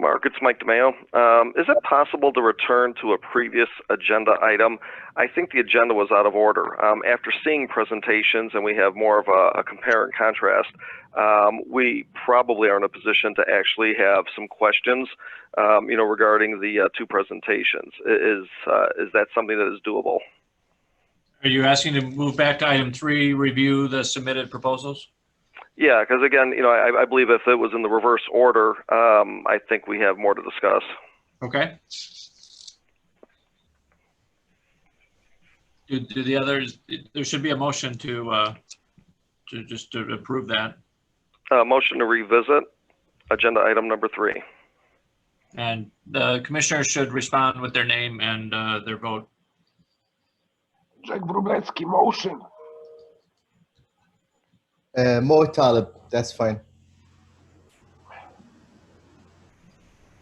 Mark, it's Mike DeMeo. Is it possible to return to a previous agenda item? I think the agenda was out of order. After seeing presentations and we have more of a compare and contrast, we probably are in a position to actually have some questions, regarding the two presentations. Is that something that is doable? Are you asking to move back to item 3, review the submitted proposals? Yeah, because again, I believe if it was in the reverse order, I think we have more to discuss. Okay. Do the others? There should be a motion to approve that. Motion to revisit agenda item number 3. And the commissioners should respond with their name and their vote. Jack Wróblewski, motion. Mo Talib, that's fine.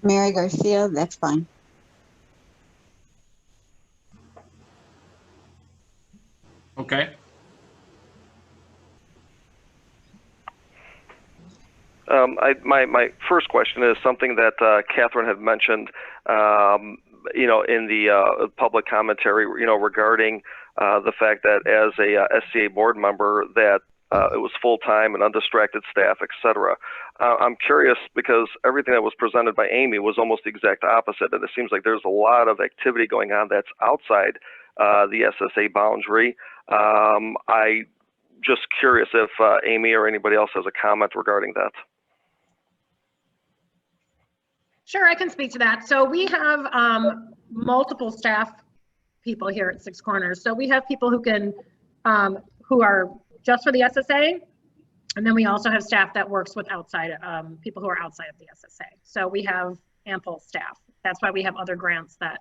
Mary Garcia, that's fine. Okay. My first question is something that Catherine had mentioned, in the public commentary, regarding the fact that as a SCA board member that it was full-time and undistracted staff, etc. I'm curious because everything that was presented by Amy was almost the exact opposite, and it seems like there's a lot of activity going on that's outside the SSA boundary. I just curious if Amy or anybody else has a comment regarding that. Sure, I can speak to that. So we have multiple staff people here at Six Corners. So we have people who can, who are just for the SSA, and then we also have staff that works with outside, people who are outside of the SSA. So we have ample staff. That's why we have other grants that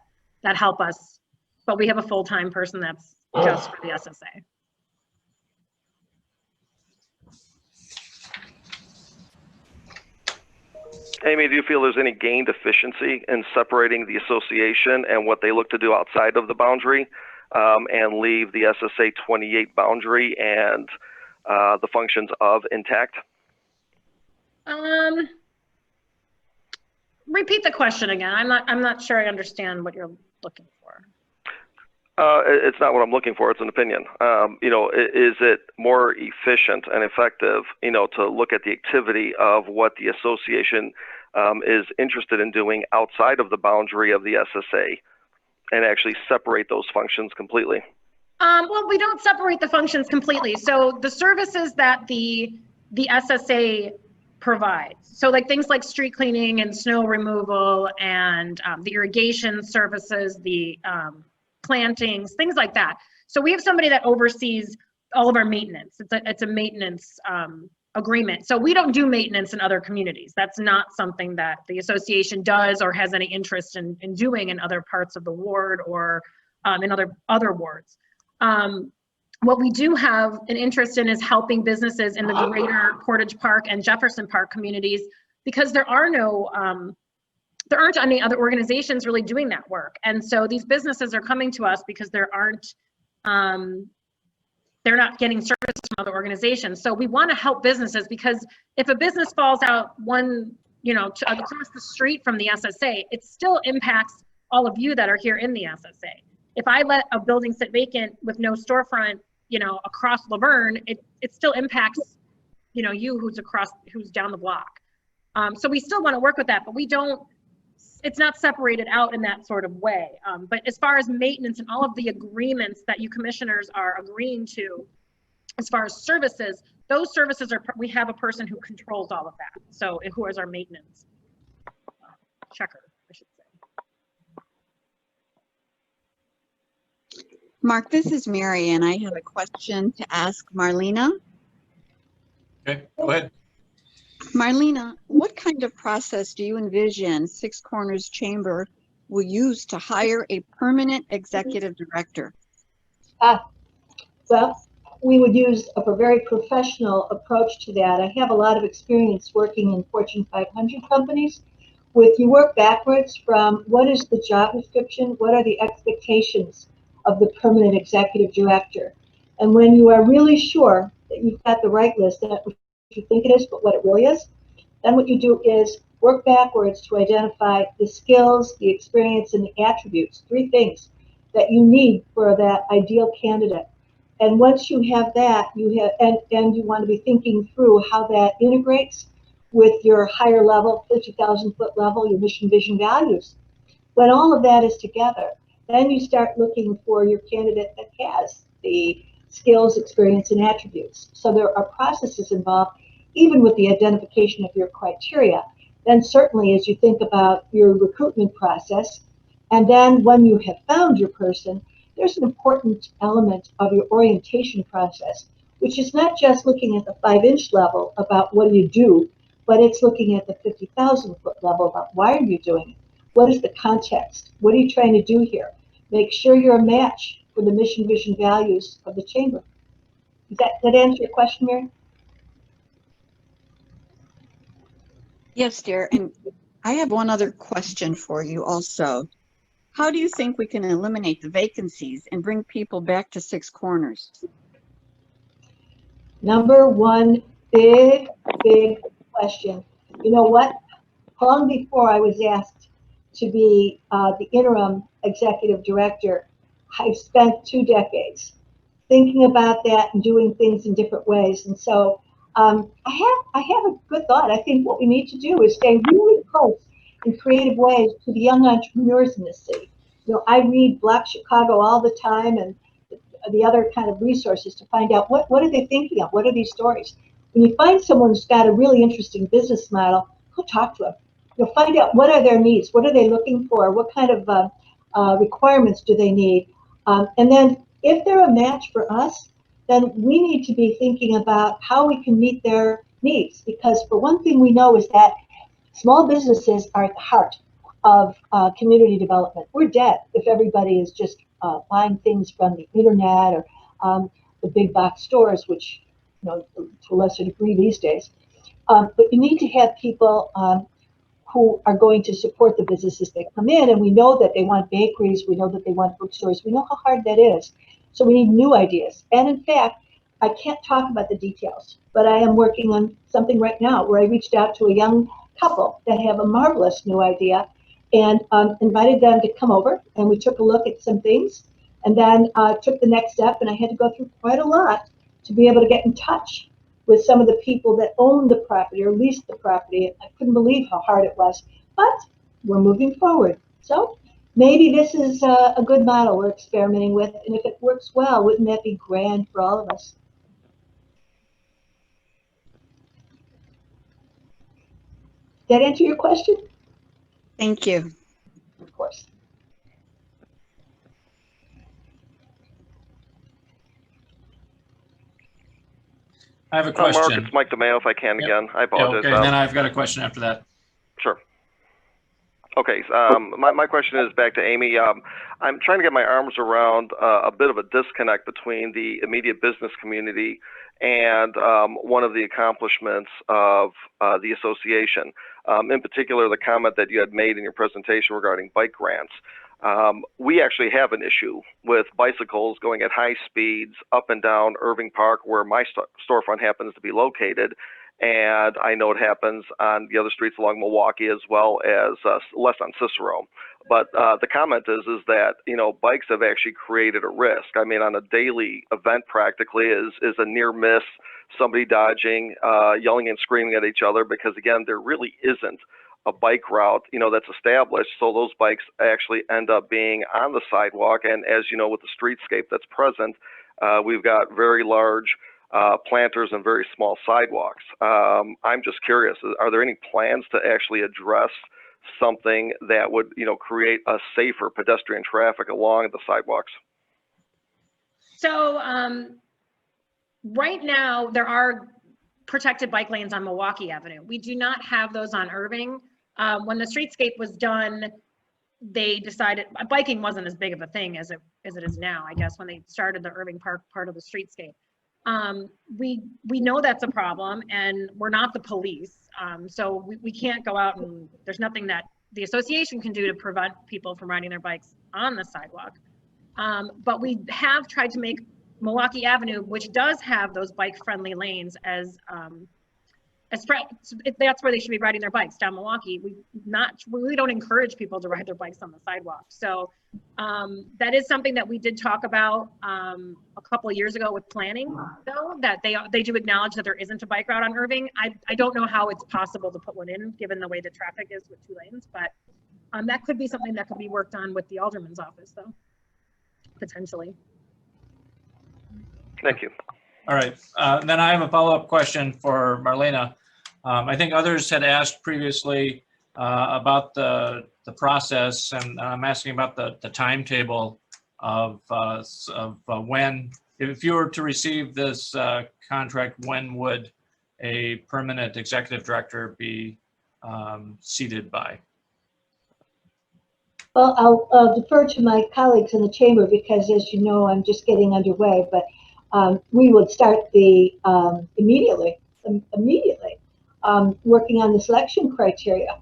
help us, but we have a full-time person that's just for the SSA. Amy, do you feel there's any gained efficiency in separating the association and what they look to do outside of the boundary, and leave the SSA 28 boundary and the functions of intact? Repeat the question again. I'm not sure I understand what you're looking for. It's not what I'm looking for. It's an opinion. Is it more efficient and effective, to look at the activity of what the association is interested in doing outside of the boundary of the SSA and actually separate those functions completely? Well, we don't separate the functions completely. So the services that the SSA provides, so like things like street cleaning and snow removal and the irrigation services, the plantings, things like that. So we have somebody that oversees all of our maintenance. It's a maintenance agreement. So we don't do maintenance in other communities. That's not something that the association does or has any interest in doing in other parts of the ward or in other wards. What we do have an interest in is helping businesses in the greater Portage Park and Jefferson Park communities, because there aren't any other organizations really doing that work. And so these businesses are coming to us because they're not getting service from other organizations. So we want to help businesses, because if a business falls out across the street from the SSA, it still impacts all of you that are here in the SSA. If I let a building sit vacant with no storefront, across Laverne, it still impacts, you who's down the block. So we still want to work with that, but it's not separated out in that sort of way. But as far as maintenance and all of the agreements that you commissioners are agreeing to, as far as services, those services we have a person who controls all of that. So who is our maintenance checker, I should say. Mark, this is Mary, and I have a question to ask Marlena. Okay, go ahead. Marlena, what kind of process do you envision Six Corners Chamber will use to hire a permanent executive director? Well, we would use a very professional approach to that. I have a lot of experience working in Fortune 500 companies. You work backwards from what is the job description, what are the expectations of the permanent executive director. And when you are really sure that you've got the right list, that you think it is, but what it really is, then what you do is work backwards to identify the skills, the experience, and the attributes, 3 things that you need for that ideal candidate. And once you have that, you have, and you want to be thinking through how that integrates with your higher level, 50,000 foot level, your mission, vision, values. When all of that is together, then you start looking for your candidate that has the skills, experience, and attributes. So there are processes involved, even with the identification of your criteria. Then certainly as you think about your recruitment process, and then when you have found your person, there's an important element of your orientation process, which is not just looking at the 5-inch level about what do you do, but it's looking at the 50,000 foot level about why are you doing it? What is the context? What are you trying to do here? Make sure you're a match for the mission, vision, values of the chamber. Does that answer your question, Mary? Yes, dear. And I have one other question for you also. How do you think we can eliminate the vacancies and bring people back to Six Corners? Number one, big question. You know what? Long before I was asked to be the interim executive director, I've spent 2 decades thinking about that and doing things in different ways. And so I have a good thought. I think what we need to do is stay really close in creative ways to the young entrepreneurs in this city. You know, I read Black Chicago all the time and the other kind of resources to find out what are they thinking of? What are these stories? When you find someone who's got a really interesting business model, go talk to them. You'll find out what are their needs, what are they looking for, what kind of requirements do they need, and then if they're a match for us, then we need to be thinking about how we can meet their needs. Because for one thing we know is that small businesses are at the heart of community development. We're dead if everybody is just buying things from the internet or the big box stores, which, you know, to a lesser degree these days. But you need to have people who are going to support the businesses that come in. And we know that they want bakeries. We know that they want bookstores. We know how hard that is. So we need new ideas. And in fact, I can't talk about the details, but I am working on something right now where I reached out to a young couple that have a marvelous new idea and invited them to come over. And we took a look at some things and then took the next step. And I had to go through quite a lot to be able to get in touch with some of the people that own the property or lease the property. I couldn't believe how hard it was, but we're moving forward. So maybe this is a good model we're experimenting with, and if it works well, wouldn't that be grand for all of us? Did that answer your question? Thank you. Of course. I have a Mark, question. it's Mike DeMayo if I can again. I Yeah, apologize. okay, and then I've got a question after that. Sure. Okay, my question is back to Amy. I'm trying to get my arms around a bit of a disconnect between the immediate business community and one of the accomplishments of the association. In particular, the comment that you had made in your presentation regarding bike grants. We actually have an issue with bicycles going at high speeds up and down Irving Park, where my storefront happens to be located. And I know it happens on the other streets along Milwaukee as well as less on Cicero. But the comment is that, you know, bikes have actually created a risk. I mean, on a daily event practically is a near miss, somebody dodging, yelling and screaming at each other, because again, there really isn't a bike route, you know, that's established. So those bikes actually end up being on the sidewalk. And as you know, with the streetscape that's present, we've got very large planters and very small sidewalks. I'm just curious, are there any plans to actually address something that would, you know, create a safer pedestrian traffic along the sidewalks? So right now there are protected bike lanes on Milwaukee Avenue. We do not have those on Irving. When the streetscape was done, they decided biking wasn't as big of a thing as it is now, I guess, when they started the Irving Park part of the streetscape. We know that's a problem, and we're not the police. So we can't go out, and there's nothing that the association can do to prevent people from riding their bikes on the sidewalk. But we have tried to make Milwaukee Avenue, which does have those bike-friendly lanes, as That's where they should be riding their bikes, down Milwaukee. We don't encourage people to ride their bikes on the sidewalk. So that is something that we did talk about a couple of years ago with planning, though, that they do acknowledge that there isn't a bike route on Irving. I don't know how it's possible to put one in, given the way the traffic is with 2 lanes, but that could be something that could be worked on with the alderman's office, though, potentially. Thank you. All right. Then I have a follow-up question for Marlena. I think others had asked previously about the process, and I'm asking about the timetable of when, if you were to receive this contract, when would a permanent executive director be seated by? Well, I'll defer to my colleagues in the chamber because, as you know, I'm just getting underway, but we would start immediately working on the selection criteria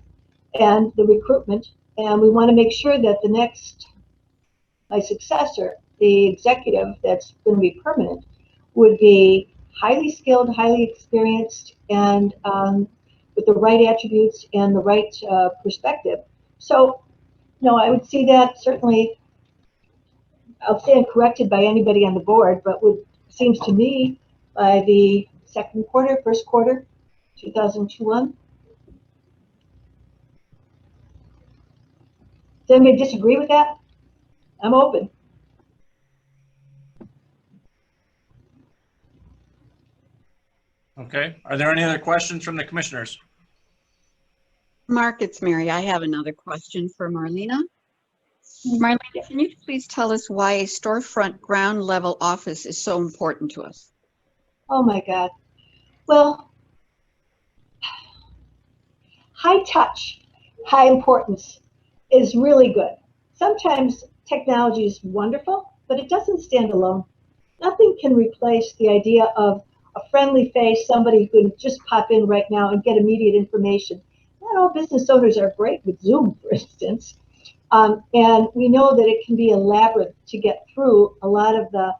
and the recruitment. And we want to make sure that my successor, the executive that's going to be permanent, would be highly skilled, highly experienced, and with the right attributes and the right perspective. So, I would see that certainly. I'll stand corrected by anybody on the board, but seems to me by the first quarter, 2021. Does anybody disagree with that? I'm open. Okay. Are there any other questions from the commissioners? Mark, it's Mary. I have another question for Marlena. Marlena, can you please tell us why a storefront ground level office is so important to us? Oh my God. Well, high touch, high importance is really good. Sometimes technology is wonderful, but it doesn't stand alone. Nothing can replace the idea of a friendly face, somebody who can just pop in right now and get immediate information. Not all business owners are great with Zoom, for instance. And we know that it can be a labyrinth to get through a lot of the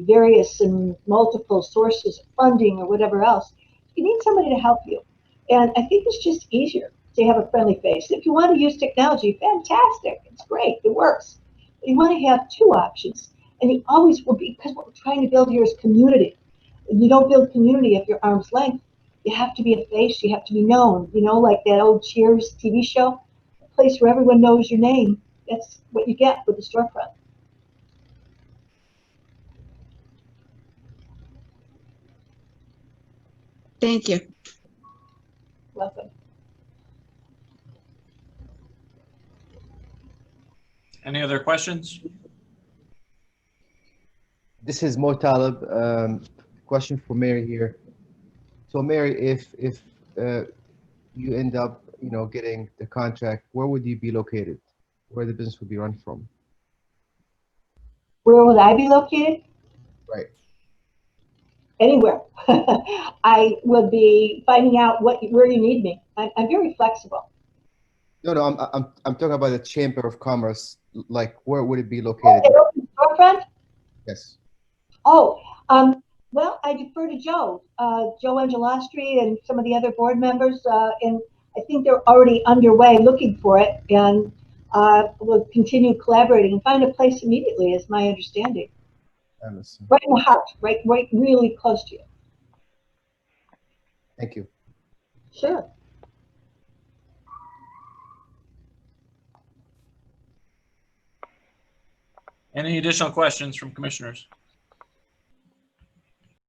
various and multiple sources of funding or whatever else. You need somebody to help you. And I think it's just easier to have a friendly face. If you want to use technology, fantastic. It's great. It works. But you want to have 2 options. And you always will be, because what we're trying to build here is community. And you don't build community if you're arm's length. You have to be a face. You have to be known. Like that old Cheers TV show. Place where everyone knows your name. That's what you get with the storefront. Thank you. Welcome. Any other questions? This is Mo Talib. Question for Mary here. So Mary, if you end up, getting the contract, where would you be located? Where the business would be run from? Where would I be located? Right. Anywhere. I would be finding out where you need me. I'm very flexible. No, I'm talking about the Chamber of Commerce. Like, where would it be located? Storefront? Yes. Oh, well, I defer to Joe Angelostri and some of the other board members, and I think they're already underway looking for it, and we'll continue collaborating and find a place immediately, is my understanding. Right in the heart, right really close to you. Thank you. Sure. Any additional questions from commissioners?